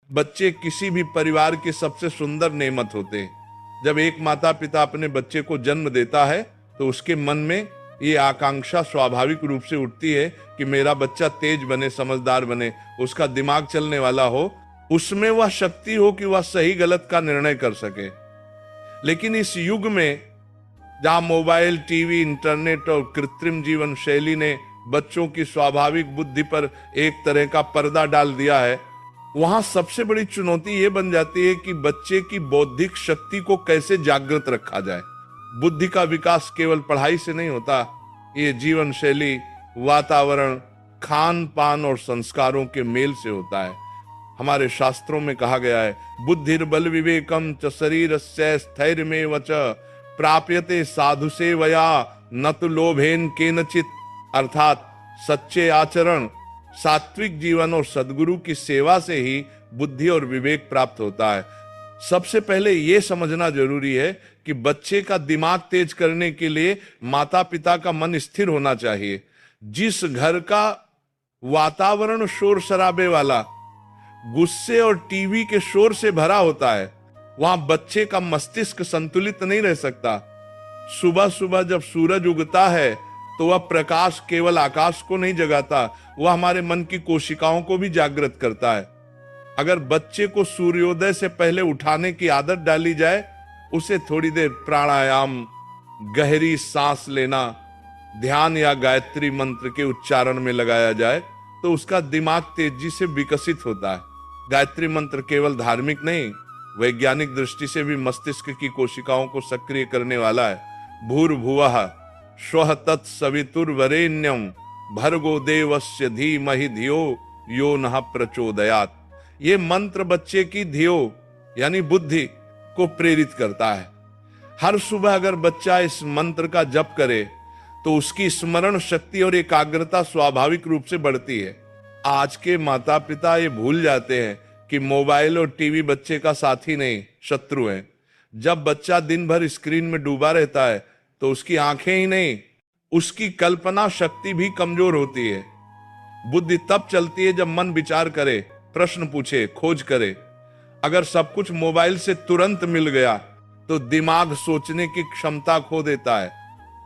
बच्चे किसी भी परिवार के सबसे सुंदर नेमत होते हैं। जब एक माता पिता अपने बच्चे को जन्म देता है तो उसके मन में ये आकांक्षा स्वाभाविक रूप से उठती है कि मेरा बच्चा तेज बने, समझदार बने, उसका दिमाग चलने वाला हो, उसमें वह शक्ति हो कि वह सही गलत का निर्णय कर सके। लेकिन इस युग में जहां मोबाइल, टीवी, इंटरनेट और कृत्रिम जीवन शैली ने बच्चों की स्वाभाविक बुद्धि पर एक तरह का पर्दा डाल दिया है, वहां सबसे बड़ी चुनौती यह बन जाती है कि बच्चे की बौद्धिक शक्ति को कैसे जागृत रखा जाए। बुद्धि का विकास केवल पढ़ाई से नहीं होता, ये जीवन शैली, वातावरण, खान पान और संस्कारों के मेल से होता है। हमारे शास्त्रों में कहा गया है, बुद्धिर्बल विवेकम च शरीरस्य स्थैर्यमेव च प्राप्यते साधु सेवया न तो लोभेन केनचित। अर्थात सच्चे आचरण, सात्विक जीवन और सद्गुरु की सेवा से ही बुद्धि और विवेक प्राप्त होता है। सबसे पहले यह समझना जरूरी है कि बच्चे का दिमाग तेज करने के लिए माता पिता का मन स्थिर होना चाहिए। जिस घर का वातावरण शोर शराबे वाला, गुस्से और टीवी के शोर से भरा होता है, वहां बच्चे का मस्तिष्क संतुलित नहीं रह सकता। सुबह सुबह जब सूरज उगता है तो वह प्रकाश केवल आकाश को नहीं जगाता, वह हमारे मन की कोशिकाओं को भी जागृत करता है। अगर बच्चे को सूर्योदय से पहले उठाने की आदत डाली जाए, उसे थोड़ी देर प्राणायाम, गहरी सांस लेना, ध्यान या गायत्री मंत्र के उच्चारण में लगाया जाए तो उसका दिमाग तेजी से विकसित होता है। गायत्री मंत्र केवल धार्मिक नहीं, वैज्ञानिक दृष्टि से भी मस्तिष्क की कोशिकाओं को सक्रिय करने वाला है। भूर्भुवः स्वः तत्सवितुर्वरेण्यं भर्गो देवस्य धीमहि धियो यो नः प्रचोदयात्। ये मंत्र बच्चे की धियो यानी बुद्धि को प्रेरित करता है। हर सुबह अगर बच्चा इस मंत्र का जप करे तो उसकी स्मरण शक्ति और एकाग्रता स्वाभाविक रूप से बढ़ती है। आज के माता पिता ये भूल जाते हैं कि मोबाइल और टीवी बच्चे का साथी नहीं, शत्रु है। जब बच्चा दिन भर स्क्रीन में डूबा रहता है तो उसकी आंखें ही नहीं, उसकी कल्पना शक्ति भी कमजोर होती है। बुद्धि तब चलती है जब मन विचार करे, प्रश्न पूछे, खोज करे। अगर सब कुछ मोबाइल से तुरंत मिल गया तो दिमाग सोचने की क्षमता खो देता है।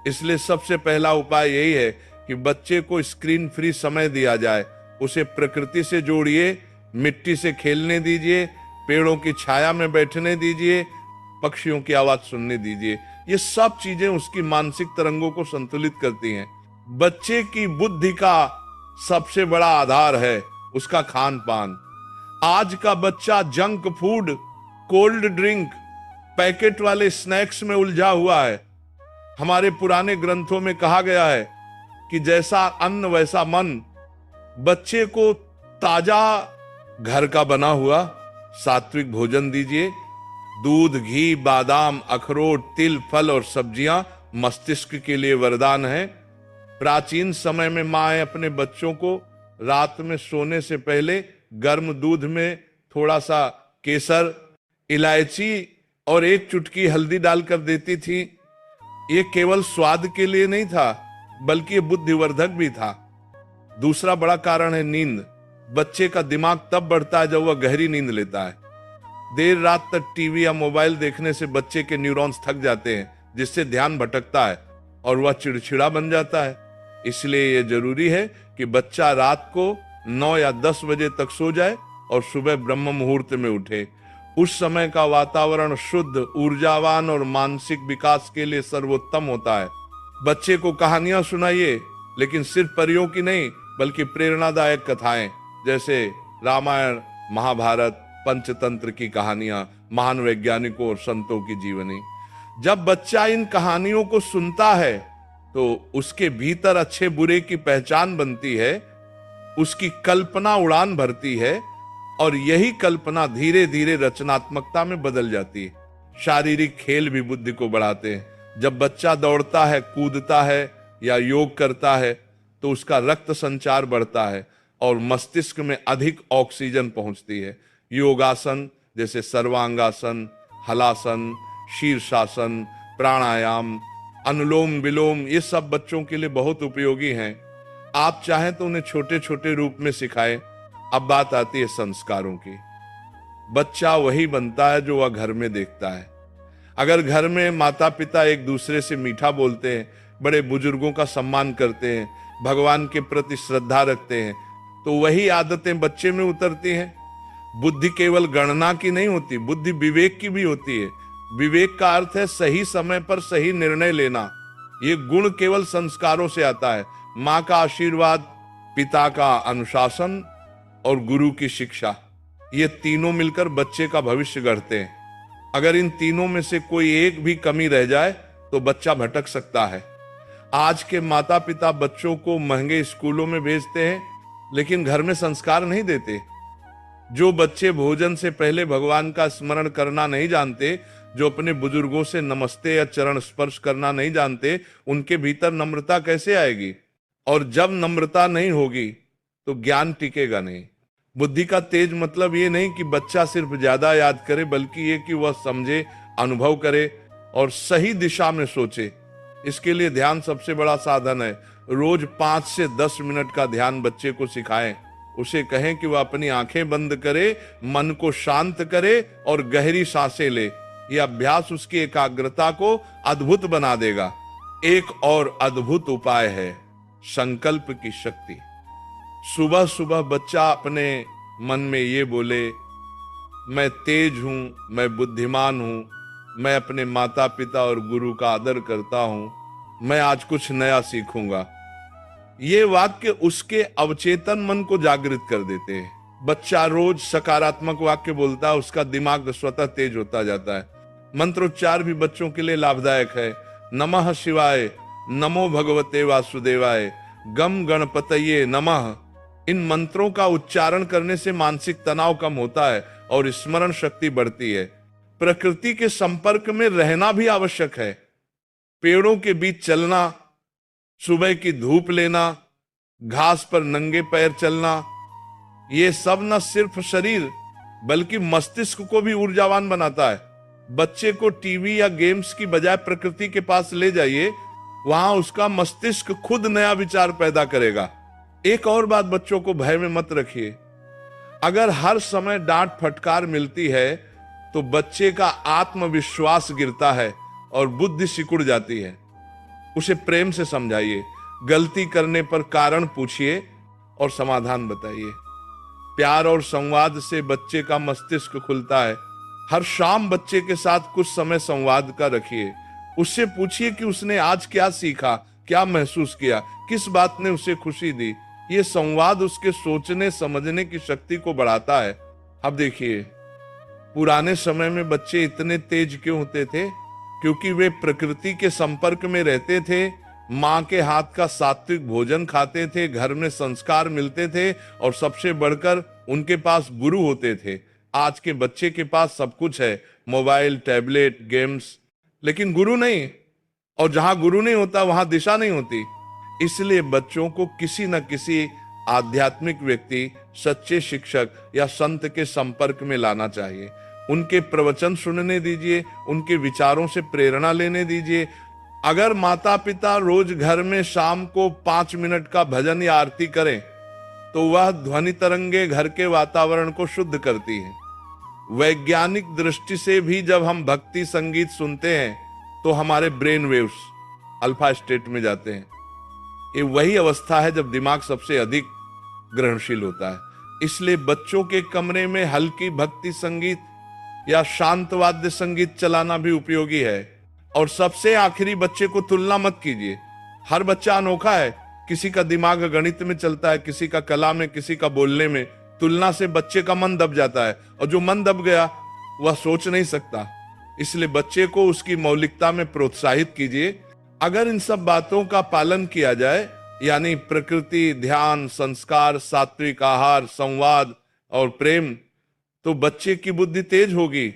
इसलिए सबसे पहला उपाय यही है कि बच्चे को स्क्रीन फ्री समय दिया जाए। उसे प्रकृति से जोड़िए, मिट्टी से खेलने दीजिए, पेड़ों की छाया में बैठने दीजिए, पक्षियों की आवाज सुनने दीजिए। ये सब चीजें उसकी मानसिक तरंगों को संतुलित करती हैं। बच्चे की बुद्धि का सबसे बड़ा आधार है उसका खान पान। आज का बच्चा junk food, cold drink, packet वाले स्नैक्स में उलझा हुआ है। हमारे पुराने ग्रंथों में कहा गया है कि जैसा अन्न वैसा मन। बच्चे को ताजा घर का बना हुआ सात्विक भोजन दीजिए। दूध, घी, बादाम, अखरोट, तिल, फल और सब्जियां मस्तिष्क के लिए वरदान है। प्राचीन समय में माएं अपने बच्चों को रात में सोने से पहले गर्म दूध में थोड़ा सा केसर, इलायची और एक चुटकी हल्दी डालकर देती थी। ये केवल स्वाद के लिए नहीं था, बल्कि ये बुद्धिवर्धक भी था। दूसरा बड़ा कारण है नींद। बच्चे का दिमाग तब बढ़ता है जब वह गहरी नींद लेता है। देर रात तक टीवी या मोबाइल देखने से बच्चे के न्यूरॉन्स थक जाते हैं, जिससे ध्यान भटकता है और वह चिड़चिड़ा बन जाता है। इसलिए यह जरूरी है कि बच्चा रात को 9 या 10 बजे तक सो जाए और सुबह ब्रह्म मुहूर्त में उठे। उस समय का वातावरण शुद्ध, ऊर्जावान और मानसिक विकास के लिए सर्वोत्तम होता है। बच्चे को कहानियां सुनाइए, लेकिन सिर्फ परियों की नहीं, बल्कि प्रेरणादायक कथाएं, जैसे रामायण, महाभारत, पंचतंत्र की कहानियां, महान वैज्ञानिकों और संतों की जीवनी। जब बच्चा इन कहानियों को सुनता है तो उसके भीतर अच्छे बुरे की पहचान बनती है, उसकी कल्पना उड़ान भरती है और यही कल्पना धीरे धीरे रचनात्मकता में बदल जाती है। शारीरिक खेल भी बुद्धि को बढ़ाते हैं। जब बच्चा दौड़ता है, कूदता है या योग करता है तो उसका रक्त संचार बढ़ता है और मस्तिष्क में अधिक ऑक्सीजन पहुंचती है। योगासन जैसे सर्वांगासन, हलासन, शीर्षासन, प्राणायाम, अनुलोम विलोम, ये सब बच्चों के लिए बहुत उपयोगी हैं। आप चाहें तो उन्हें छोटे छोटे रूप में सिखाएं। अब बात आती है संस्कारों की। बच्चा वही बनता है जो वह घर में देखता है। अगर घर में माता पिता एक दूसरे से मीठा बोलते हैं, बड़े बुजुर्गों का सम्मान करते हैं, भगवान के प्रति श्रद्धा रखते हैं, तो वही आदतें बच्चे में उतरती हैं। बुद्धि केवल गणना की नहीं होती, बुद्धि विवेक की भी होती है। विवेक का अर्थ है सही समय पर सही निर्णय लेना। ये गुण केवल संस्कारों से आता है। माँ का आशीर्वाद, पिता का अनुशासन और गुरु की शिक्षा, ये तीनों मिलकर बच्चे का भविष्य गढ़ते हैं। अगर इन तीनों में से कोई एक भी कमी रह जाए तो बच्चा भटक सकता है। आज के माता पिता बच्चों को महंगे स्कूलों में भेजते हैं, लेकिन घर में संस्कार नहीं देते। जो बच्चे भोजन से पहले भगवान का स्मरण करना नहीं जानते, जो अपने बुजुर्गों से नमस्ते या चरण स्पर्श करना नहीं जानते, उनके भीतर नम्रता कैसे आएगी? और जब नम्रता नहीं होगी तो ज्ञान टिकेगा नहीं। बुद्धि का तेज मतलब ये नहीं कि बच्चा सिर्फ ज्यादा याद करे, बल्कि ये कि वह समझे, अनुभव करे और सही दिशा में सोचे। इसके लिए ध्यान सबसे बड़ा साधन है। रोज 5 से 10 मिनट का ध्यान बच्चे को सिखाएं। उसे कहें कि वह अपनी आंखें बंद करे, मन को शांत करे और गहरी सांसें ले। यह अभ्यास उसकी एकाग्रता को अद्भुत बना देगा। एक और अद्भुत उपाय है संकल्प की शक्ति। सुबह सुबह बच्चा अपने मन में ये बोले, मैं तेज हूं, मैं बुद्धिमान हूं, मैं अपने माता पिता और गुरु का आदर करता हूं, मैं आज कुछ नया सीखूंगा। ये वाक्य उसके अवचेतन मन को जागृत कर देते हैं। बच्चा रोज सकारात्मक वाक्य बोलता है, उसका दिमाग स्वतः तेज होता जाता है। मंत्रोच्चार भी बच्चों के लिए लाभदायक है। नमः शिवाय, नमो भगवते वासुदेवाय, गम गणपतये नमः। इन मंत्रों का उच्चारण करने से मानसिक तनाव कम होता है और स्मरण शक्ति बढ़ती है। प्रकृति के संपर्क में रहना भी आवश्यक है। पेड़ों के बीच चलना, सुबह की धूप लेना, घास पर नंगे पैर चलना, ये सब न सिर्फ शरीर बल्कि मस्तिष्क को भी ऊर्जावान बनाता है। बच्चे को टीवी या गेम्स की बजाय प्रकृति के पास ले जाइए, वहां उसका मस्तिष्क खुद नया विचार पैदा करेगा। एक और बात, बच्चों को भय में मत रखिए। अगर हर समय डांट फटकार मिलती है तो बच्चे का आत्मविश्वास गिरता है और बुद्धि सिकुड़ जाती है। उसे प्रेम से समझाइए, गलती करने पर कारण पूछिए और समाधान बताइए। प्यार और संवाद से बच्चे का मस्तिष्क खुलता है। हर शाम बच्चे के साथ कुछ समय संवाद का रखिए। उससे पूछिए कि उसने आज क्या सीखा, क्या महसूस किया, किस बात ने उसे खुशी दी। ये संवाद उसके सोचने समझने की शक्ति को बढ़ाता है। अब देखिए, पुराने समय में बच्चे इतने तेज क्यों होते थे? क्योंकि वे प्रकृति के संपर्क में रहते थे, माँ के हाथ का सात्विक भोजन खाते थे, घर में संस्कार मिलते थे और सबसे बढ़कर उनके पास गुरु होते थे। आज के बच्चे के पास सब कुछ है, मोबाइल, टैबलेट, गेम्स, लेकिन गुरु नहीं। और जहां गुरु नहीं होता वहां दिशा नहीं होती। इसलिए बच्चों को किसी न किसी आध्यात्मिक व्यक्ति, सच्चे शिक्षक या संत के संपर्क में लाना चाहिए। उनके प्रवचन सुनने दीजिए, उनके विचारों से प्रेरणा लेने दीजिए। अगर माता पिता रोज घर में शाम को 5 मिनट का भजन या आरती करें तो वह ध्वनि तरंगे घर के वातावरण को शुद्ध करती हैं। वैज्ञानिक दृष्टि से भी जब हम भक्ति संगीत सुनते हैं तो हमारे ब्रेन वेव्स अल्फा स्टेट में जाते हैं। ये वही अवस्था है जब दिमाग सबसे अधिक ग्रहणशील होता है। इसलिए बच्चों के कमरे में हल्की भक्ति संगीत या शांत वाद्य संगीत चलाना भी उपयोगी है। और सबसे आखिरी, बच्चे को तुलना मत कीजिए। हर बच्चा अनोखा है। किसी का दिमाग गणित में चलता है, किसी का कला में, किसी का बोलने में। तुलना से बच्चे का मन दब जाता है और जो मन दब गया वह सोच नहीं सकता। इसलिए बच्चे को उसकी मौलिकता में प्रोत्साहित कीजिए। अगर इन सब बातों का पालन किया जाए, यानी प्रकृति, ध्यान, संस्कार, सात्विक आहार, संवाद और प्रेम, तो बच्चे की बुद्धि तेज होगी